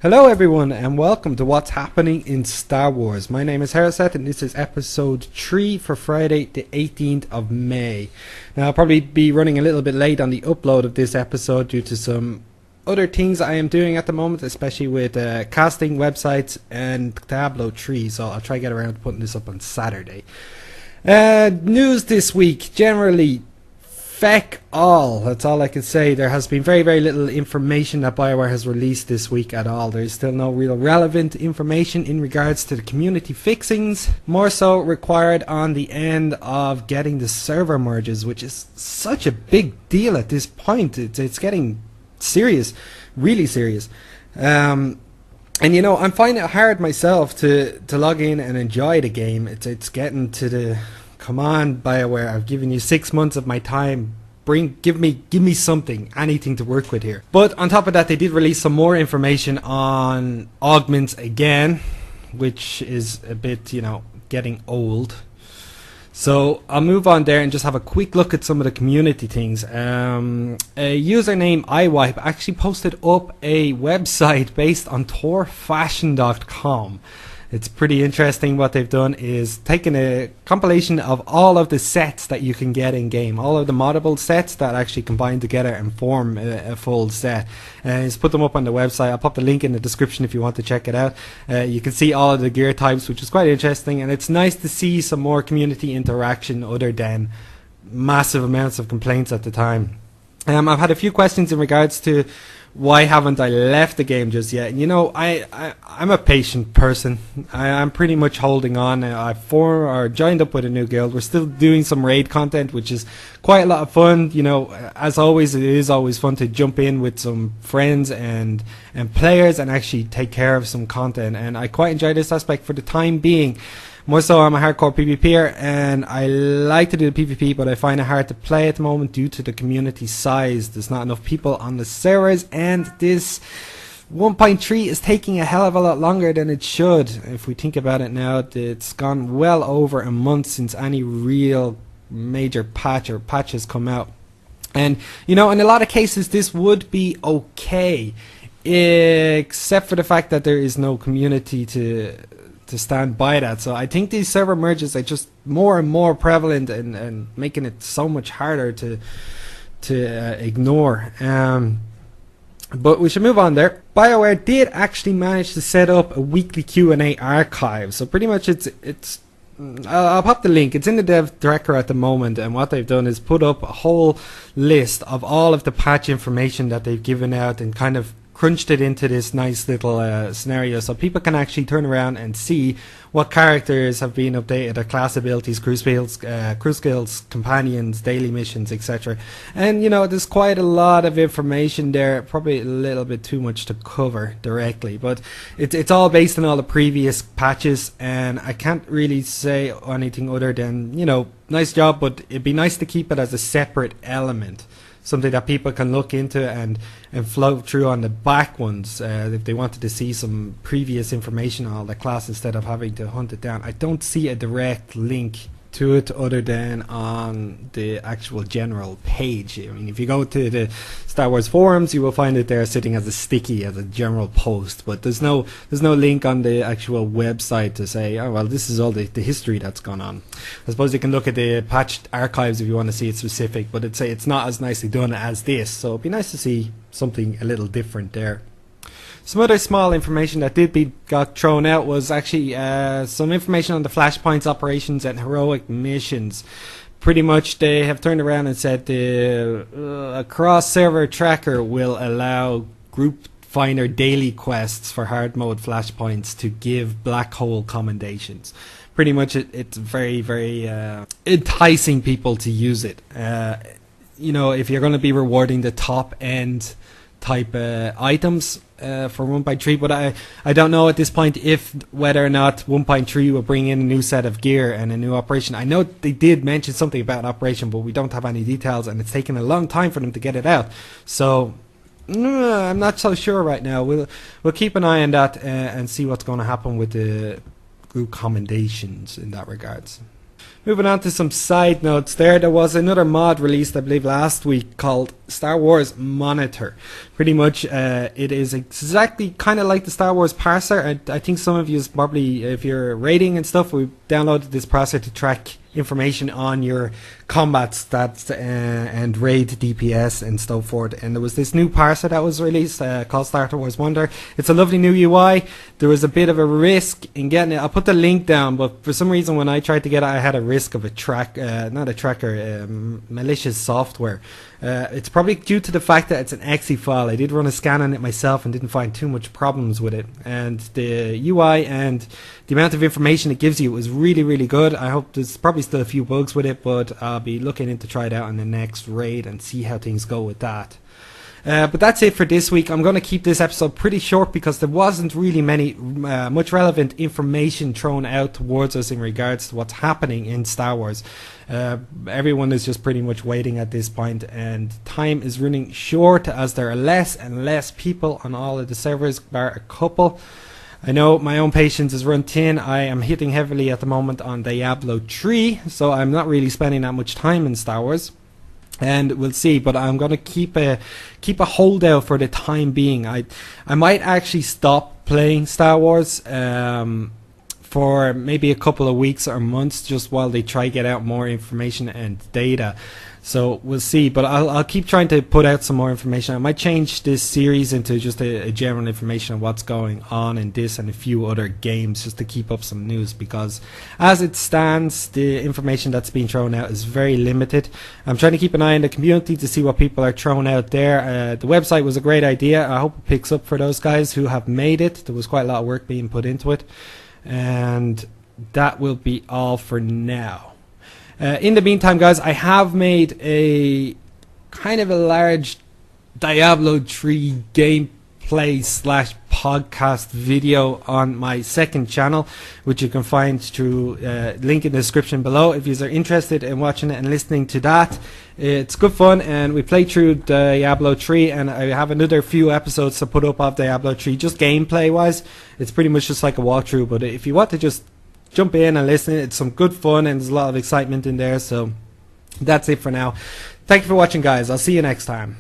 Hello everyone and welcome to What's Happening in Star Wars. My name is Harrison and this is episode 3 for Friday the 18th of May. Now I'll probably be running a little bit late on the upload of this episode due to some other things I am doing at the moment, especially with casting websites and Diablo 3, so I'll try to get around to putting this up on Saturday. News this week, generally feck all. That's all I can say. There has been very little information that BioWare has released this week at all. There's still no real relevant information in regards to the community fixings, more so required on the end of getting the server merges, which is such a big deal at this point. It's getting serious, really serious. And you know, I'm finding it hard myself to log in and enjoy the game. It's getting to the, come on BioWare, I've given you 6 months of my time. Give me something, anything to work with here. But on top of that, they did release some more information on augments again, which is a bit, you know, getting old. So I'll move on there and just have a quick look at some of the community things. A user named iWipe actually posted up a website based on torfashion.com. It's pretty interesting. What they've done is taken a compilation of all of the sets that you can get in game, all of the moddable sets that actually combine together and form a full set, and it's put them up on the website. I'll pop the link in the description if you want to check it out. You can see all of the gear types, which is quite interesting, and it's nice to see some more community interaction other than massive amounts of complaints at the time. I've had a few questions in regards to why haven't I left the game just yet. And you know, I'm a patient person. I'm pretty much holding on. I joined up with a new guild. We're still doing some raid content, which is quite a lot of fun. You know, as always, it is always fun to jump in with some friends and players and actually take care of some content. And I quite enjoy this aspect for the time being. More so, I'm a hardcore PvPer, and I like to do the PvP, but I find it hard to play at the moment due to the community size. There's not enough people on the servers, and this 1.3 is taking a hell of a lot longer than it should. If we think about it now, it's gone well over a month since any real major patch or patches come out. And, you know, in a lot of cases, this would be okay, except for the fact that there is no community to stand by that. So I think these server merges are just more and more prevalent and making it so much harder to ignore. But we should move on there. BioWare did actually manage to set up a weekly Q&A archive. So pretty much it's I'll pop the link. It's in the dev directory at the moment, and what they've done is put up a whole list of all of the patch information that they've given out and kind of crunched it into this nice little scenario, so people can actually turn around and see what characters have been updated, their class abilities, crew skills, companions, daily missions, etc. And you know, there's quite a lot of information there, probably a little bit too much to cover directly, but it's all based on all the previous patches, and I can't really say anything other than, you know, nice job, but it'd be nice to keep it as a separate element, something that people can look into and flow through on the back ones if they wanted to see some previous information on all the class instead of having to hunt it down. I don't see a direct link to it other than on the actual general page. I mean, if you go to the Star Wars forums, you will find it there sitting as a sticky, as a general post, but there's no link on the actual website to say, oh well, this is all the history that's gone on. I suppose you can look at the patched archives if you want to see it specific, but it's not as nicely done as this, so it'd be nice to see something a little different there. Some other small information that got thrown out was actually some information on the flashpoints, operations, and heroic missions. Pretty much they have turned around and said a cross-server tracker will allow group finder daily quests for hard mode flashpoints to give black hole commendations. Pretty much it's very enticing people to use it. You know, if you're going to be rewarding the top end type items for 1.3, but I don't know at this point whether or not 1.3 will bring in a new set of gear and a new operation. I know they did mention something about an operation, but we don't have any details, and it's taken a long time for them to get it out. So I'm not so sure right now. We'll keep an eye on that and see what's going to happen with the group commendations in that regards. Moving on to some side notes there was another mod released, I believe, last week called Star Wars Monitor. Pretty much it is exactly kind of like the Star Wars parser. I think some of you probably, if you're raiding and stuff, we downloaded this parser to track information on your combat stats and raid DPS and so forth. And there was this new parser that was released called Star Wars Wonder. It's a lovely new UI. There was a bit of a risk in getting it. I'll put the link down, but for some reason when I tried to get it, I had a risk of malicious software. It's probably due to the fact that it's an exe file. I did run a scan on it myself and didn't find too much problems with it. And the UI and the amount of information it gives you was really, really good. I hope there's probably still a few bugs with it, but I'll be looking in to try it out in the next raid and see how things go with that. But that's it for this week. I'm going to keep this episode pretty short because there wasn't really much relevant information thrown out towards us in regards to what's happening in Star Wars. Everyone is just pretty much waiting at this point, and time is running short as there are less and less people on all of the servers, bar a couple. I know my own patience is run thin. I am hitting heavily at the moment on Diablo 3, so I'm not really spending that much time in Star Wars. And we'll see, but I'm going to keep a holdout for the time being. I might actually stop playing Star Wars for maybe a couple of weeks or months, just while they try to get out more information and data. So we'll see, but I'll keep trying to put out some more information. I might change this series into just a general information of what's going on in this and a few other games, just to keep up some news, because as it stands, the information that's being thrown out is very limited. I'm trying to keep an eye on the community to see what people are throwing out there. The website was a great idea. I hope it picks up for those guys who have made it. There was quite a lot of work being put into it. And that will be all for now. In the meantime, guys, I have made a kind of a large Diablo 3 gameplay / podcast video on my second channel, which you can find through link in the description below if you are interested in watching it and listening to that. It's good fun, and we play through Diablo 3, and I have another few episodes to put up of Diablo 3, just gameplay wise. It's pretty much just like a walkthrough, but if you want to just jump in and listen, it's some good fun and there's a lot of excitement in there. So that's it for now. Thank you for watching, guys. I'll see you next time.